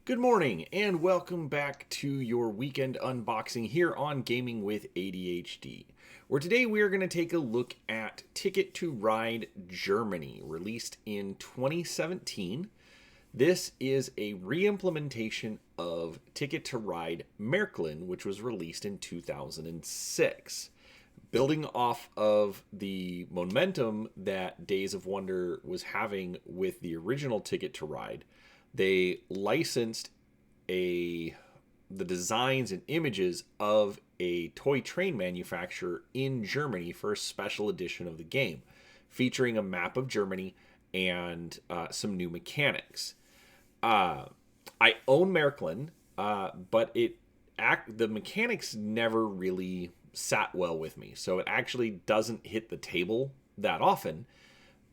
Good morning, and welcome back to your weekend unboxing here on Gaming with ADHD, where today we are going to take a look at Ticket to Ride Germany, released in 2017. This is a re-implementation of Ticket to Ride Märklin, which was released in 2006. Building off of the momentum that Days of Wonder was having with the original Ticket to Ride, they licensed the designs and images of a toy train manufacturer in Germany for a special edition of the game, featuring a map of Germany and some new mechanics. I own Märklin, but the mechanics never really sat well with me, so it actually doesn't hit the table that often.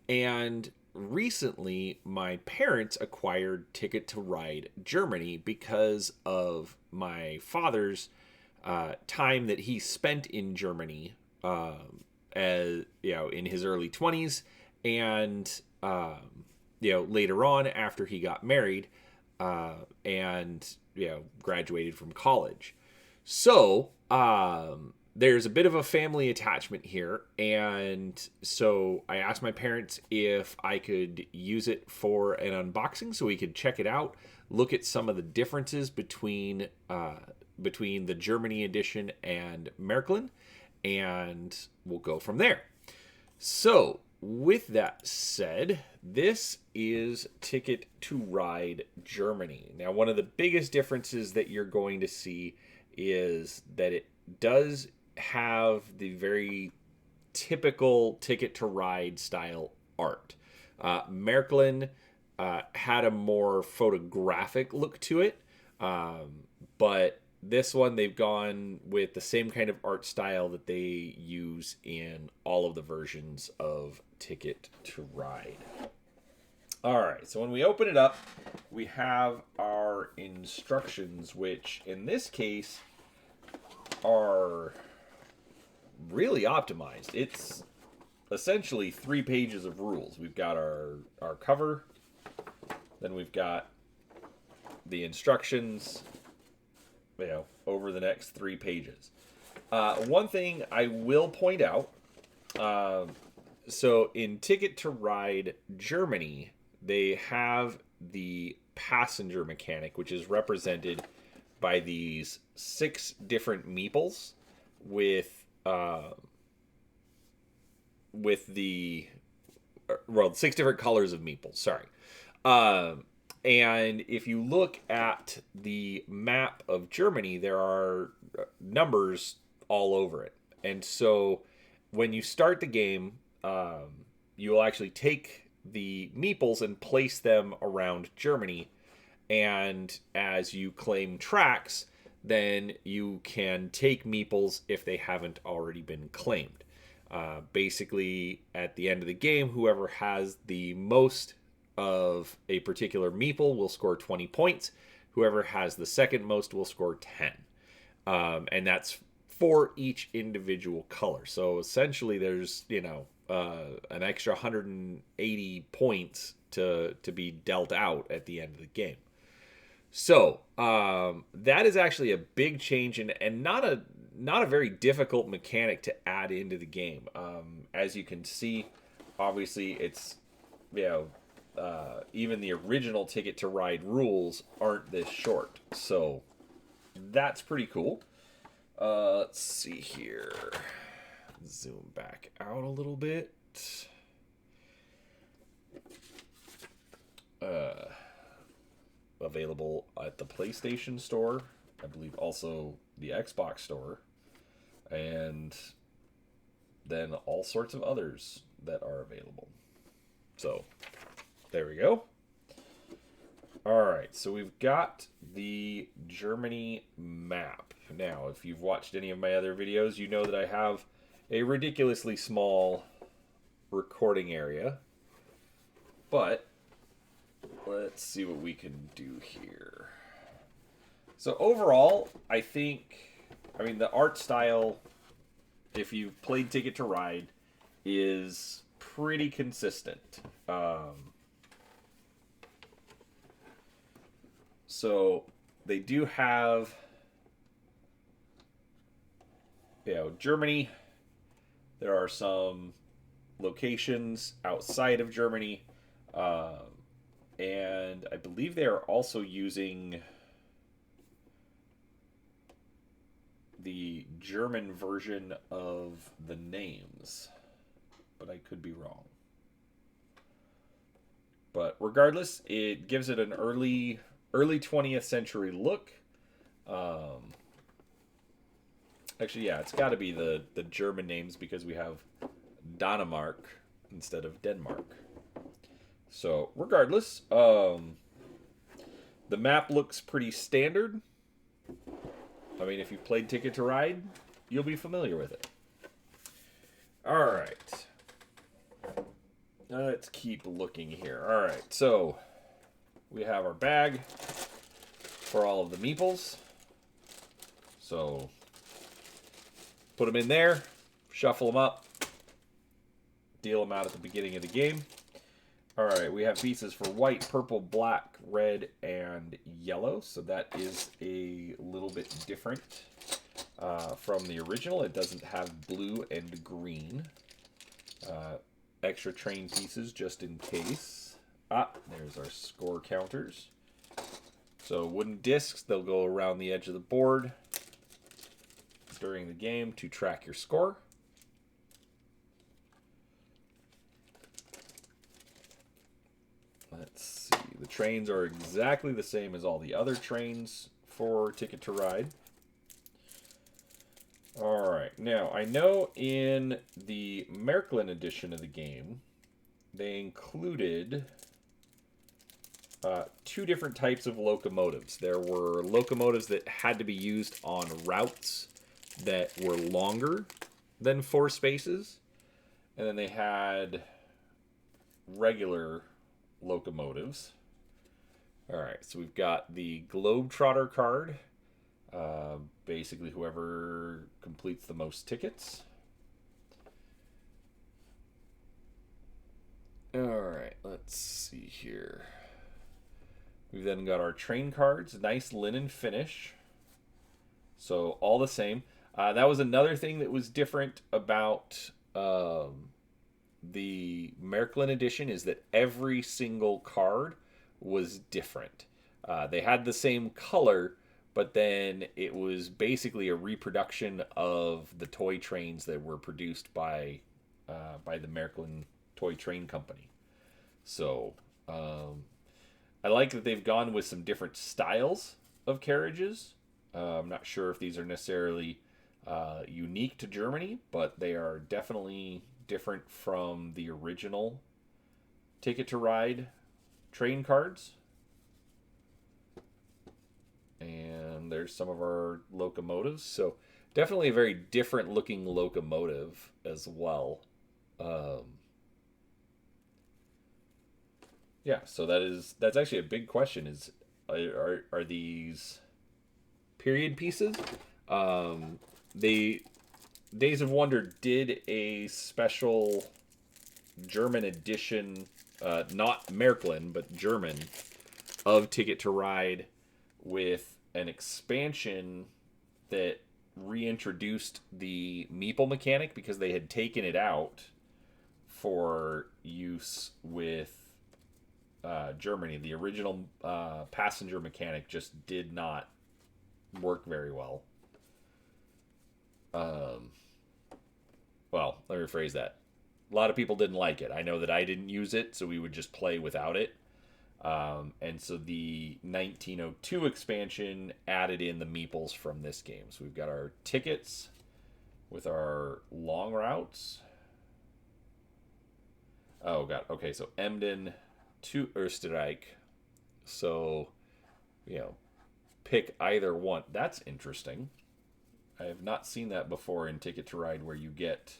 And recently, my parents acquired Ticket to Ride Germany because of my father's time that he spent in Germany, as in his early 20s, and later on after he got married, and graduated from college. So there's a bit of a family attachment here, and so I asked my parents if I could use it for an unboxing so we could check it out, look at some of the differences between the Germany edition and Märklin, and we'll go from there. So, with that said, this is Ticket to Ride Germany. Now, one of the biggest differences that you're going to see is that it does have the very typical Ticket to Ride style art. Märklin had a more photographic look to it, but this one they've gone with the same kind of art style that they use in all of the versions of Ticket to Ride. Alright, so when we open it up, we have our instructions, which in this case are really optimized. It's essentially 3 pages of rules. We've got our cover, then we've got the instructions, over the next 3 pages. One thing I will point out, so in Ticket to Ride Germany, they have the passenger mechanic, which is represented by these 6 different meeples with 6 different colors of meeples, sorry. And if you look at the map of Germany, there are numbers all over it. And so when you start the game, you will actually take the meeples and place them around Germany. And as you claim tracks, then you can take meeples if they haven't already been claimed. Basically, at the end of the game, whoever has the most of a particular meeple will score 20 points. Whoever has the second most will score 10. And that's for each individual color. So essentially, there's, an extra 180 points to be dealt out at the end of the game. So that is actually a big change and not a very difficult mechanic to add into the game. As you can see, obviously it's even the original Ticket to Ride rules aren't this short, so that's pretty cool. Let's see here. Zoom back out a little bit. Available at the PlayStation Store, I believe also the Xbox Store, and then all sorts of others that are available. So, there we go. Alright, so we've got the Germany map. Now, if you've watched any of my other videos, you know that I have a ridiculously small recording area, but let's see what we can do here. So overall, I think, the art style, if you've played Ticket to Ride, is pretty consistent. So they do have, Germany. There are some locations outside of Germany, and I believe they are also using the German version of the names, but I could be wrong. But regardless, it gives it an early 20th century look. Actually, yeah, it's got to be the German names because we have Denmark instead of Denmark. So regardless, the map looks pretty standard. I mean, if you've played Ticket to Ride, you'll be familiar with it. All right. Let's keep looking here. All right, so we have our bag for all of the meeples. So put them in there, shuffle them up, deal them out at the beginning of the game. All right, we have pieces for white, purple, black, red, and yellow. So that is a little bit different from the original. It doesn't have blue and green. Extra train pieces just in case. There's our score counters. So wooden discs, they'll go around the edge of the board during the game to track your score. Let's see. The trains are exactly the same as all the other trains for Ticket to Ride. All right. Now, I know in the Märklin edition of the game, they included two different types of locomotives. There were locomotives that had to be used on routes that were longer than 4 spaces. And then they had regular locomotives. All right, so we've got the Globetrotter card. Basically, whoever completes the most tickets. All right, let's see here. We've then got our train cards. Nice linen finish. So all the same. That was another thing that was different about the Märklin edition is that every single card was different. They had the same color, but then it was basically a reproduction of the toy trains that were produced by the Märklin Toy Train Company. So I like that they've gone with some different styles of carriages. I'm not sure if these are necessarily unique to Germany, but they are definitely different from the original Ticket to Ride train cards. And there's some of our locomotives. So definitely a very different looking locomotive as well. Yeah, so that's actually a big question is are these period pieces? They Days of Wonder did a special German edition, not Märklin, but German, of Ticket to Ride with an expansion that reintroduced the meeple mechanic because they had taken it out for use with Germany. The original passenger mechanic just did not work very well. Well, let me rephrase that. A lot of people didn't like it. I know that I didn't use it, so we would just play without it. And so the 1902 expansion added in the meeples from this game. So we've got our tickets with our long routes. Oh, God. Okay, so Emden to Österreich. So, pick either one. That's interesting. I have not seen that before in Ticket to Ride where you get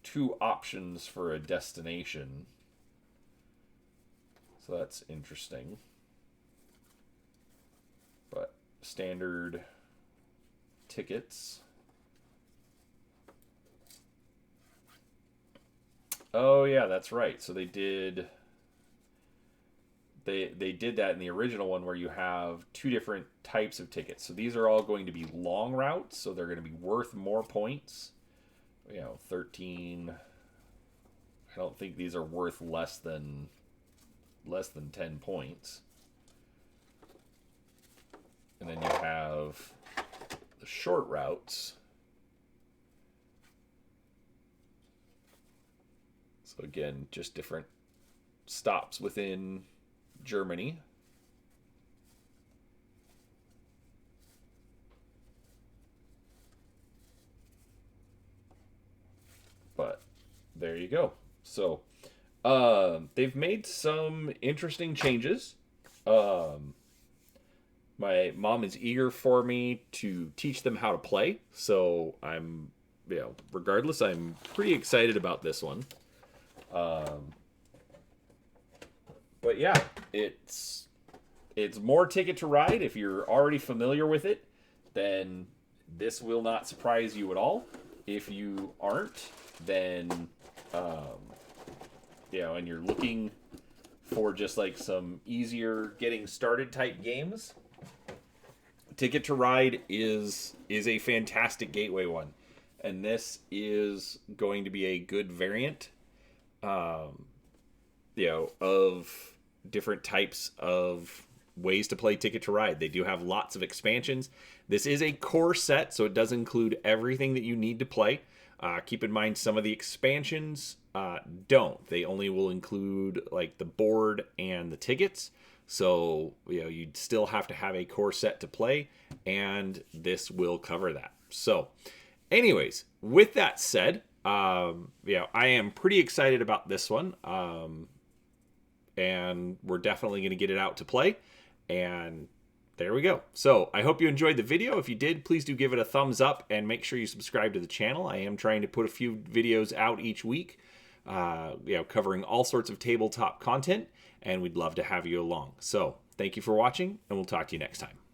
2 options for a destination. So that's interesting. But standard tickets. Oh yeah, that's right. So they did they did that in the original one where you have two different types of tickets. So these are all going to be long routes, so they're going to be worth more points. 13. I don't think these are worth less than 10 points. And then you have the short routes. So again, just different stops within Germany. But there you go. So they've made some interesting changes. My mom is eager for me to teach them how to play. So I'm, regardless, I'm pretty excited about this one. But yeah, it's more Ticket to Ride. If you're already familiar with it, then this will not surprise you at all. If you aren't, then and you're looking for just like some easier getting started type games, Ticket to Ride is a fantastic gateway one, and this is going to be a good variant of different types of ways to play Ticket to Ride. They do have lots of expansions. This is a core set, so it does include everything that you need to play. Keep in mind some of the expansions don't. They only will include like the board and the tickets. So, you'd still have to have a core set to play, and this will cover that. So, anyways, with that said, I am pretty excited about this one. And we're definitely going to get it out to play. And there we go. So I hope you enjoyed the video. If you did, please do give it a thumbs up and make sure you subscribe to the channel. I am trying to put a few videos out each week, covering all sorts of tabletop content, and we'd love to have you along. So thank you for watching, and we'll talk to you next time.